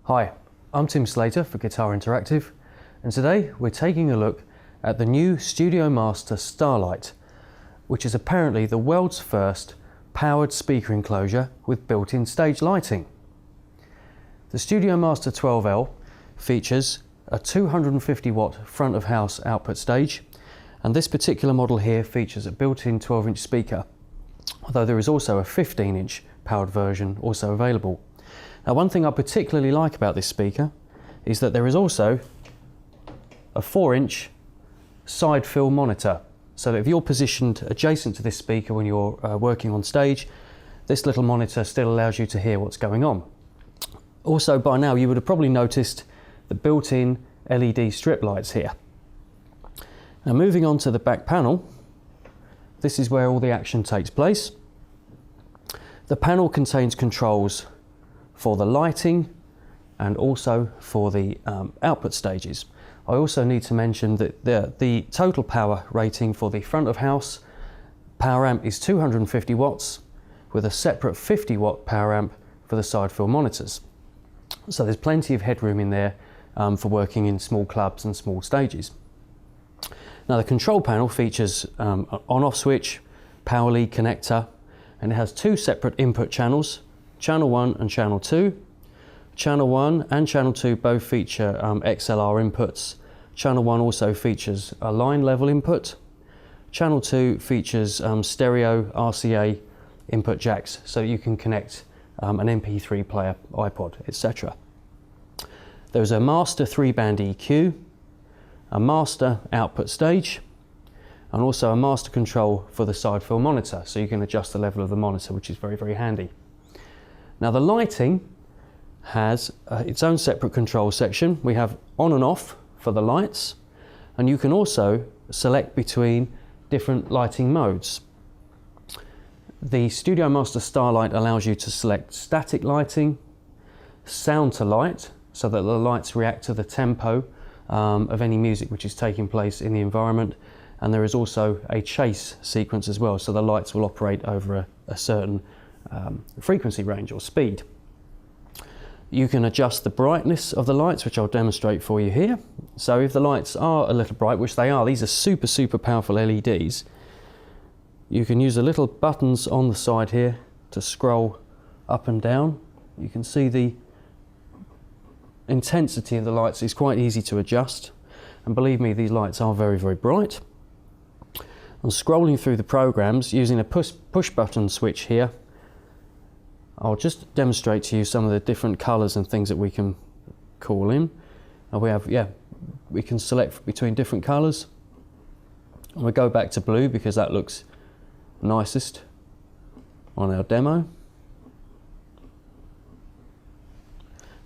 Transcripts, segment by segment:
Hi, I'm Tim Slater for Guitar Interactive, and today we're taking a look at the new Studiomaster Starlight, which is apparently the world's first powered speaker enclosure with built-in stage lighting. The Studiomaster 12L features a 250 watt front of house output stage, and this particular model here features a built-in 12-inch speaker, although there is also a 15-inch powered version also available. Now, one thing I particularly like about this speaker is that there is also a 4-inch side fill monitor, so that if you're positioned adjacent to this speaker when you're working on stage, this little monitor still allows you to hear what's going on. Also, by now you would have probably noticed the built-in LED strip lights here. Now, moving on to the back panel, this is where all the action takes place. The panel contains controls for the lighting and also for the output stages. I also need to mention that the total power rating for the front of house power amp is 250 watts with a separate 50 watt power amp for the side fill monitors. So there's plenty of headroom in there for working in small clubs and small stages. Now, the control panel features an on-off switch, power lead connector, and it has two separate input channels, channel 1 and channel 2. Channel 1 and channel 2 both feature XLR inputs. Channel 1 also features a line level input. Channel 2 features stereo RCA input jacks, so you can connect an MP3 player, iPod, etc. There's a master 3-band EQ, a master output stage, and also a master control for the side fill monitor, so you can adjust the level of the monitor, which is very, very handy. Now, the lighting has its own separate control section. We have on and off for the lights, and you can also select between different lighting modes. The Studiomaster Starlight allows you to select static lighting, sound to light, so that the lights react to the tempo of any music which is taking place in the environment, and there is also a chase sequence as well, so the lights will operate over a certain frequency range or speed. You can adjust the brightness of the lights, which I'll demonstrate for you here. So if the lights are a little bright, which they are, these are super powerful LEDs, you can use the little buttons on the side here to scroll up and down. You can see the intensity of the lights is quite easy to adjust, and believe me, these lights are very, very bright. I'm scrolling through the programs using a push button switch here. I'll just demonstrate to you some of the different colours and things that we can call in. And we can select between different colours. And we go back to blue because that looks nicest on our demo.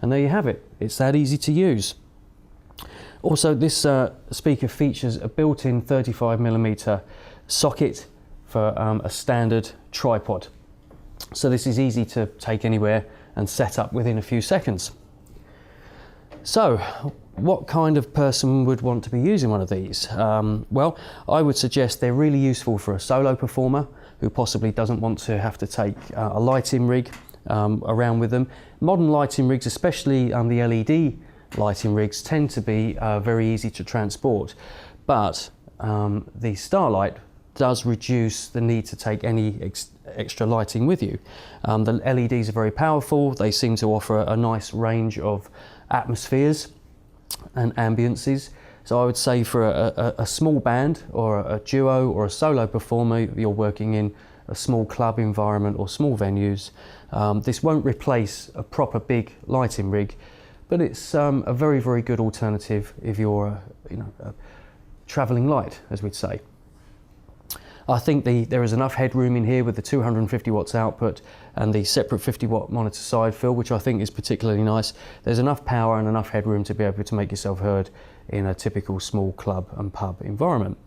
And there you have it. It's that easy to use. Also, this speaker features a built-in 35mm socket for a standard tripod. So this is easy to take anywhere and set up within a few seconds. So, what kind of person would want to be using one of these? Well, I would suggest they're really useful for a solo performer who possibly doesn't want to have to take a lighting rig around with them. Modern lighting rigs, especially the LED lighting rigs, tend to be very easy to transport, but the Starlight does reduce the need to take any extra lighting with you. The LEDs are very powerful. They seem to offer a nice range of atmospheres and ambiances. So I would say for a small band or a duo or a solo performer, you're working in a small club environment or small venues, this won't replace a proper big lighting rig, but it's a very, very good alternative if you're a travelling light, as we'd say. I think there is enough headroom in here with the 250 watts output and the separate 50 watt monitor side fill, which I think is particularly nice. There's enough power and enough headroom to be able to make yourself heard in a typical small club and pub environment.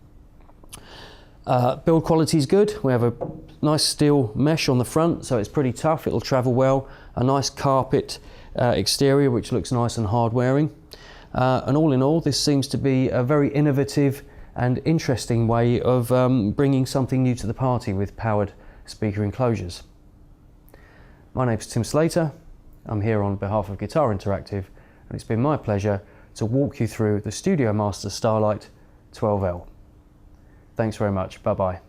Build quality is good. We have a nice steel mesh on the front, so it's pretty tough. It'll travel well. A nice carpet exterior, which looks nice and hard wearing. And all in all, this seems to be a very innovative and interesting way of bringing something new to the party with powered speaker enclosures. My name's Tim Slater, I'm here on behalf of Guitar Interactive, and it's been my pleasure to walk you through the Studiomaster Starlight 12L. Thanks very much. Bye bye.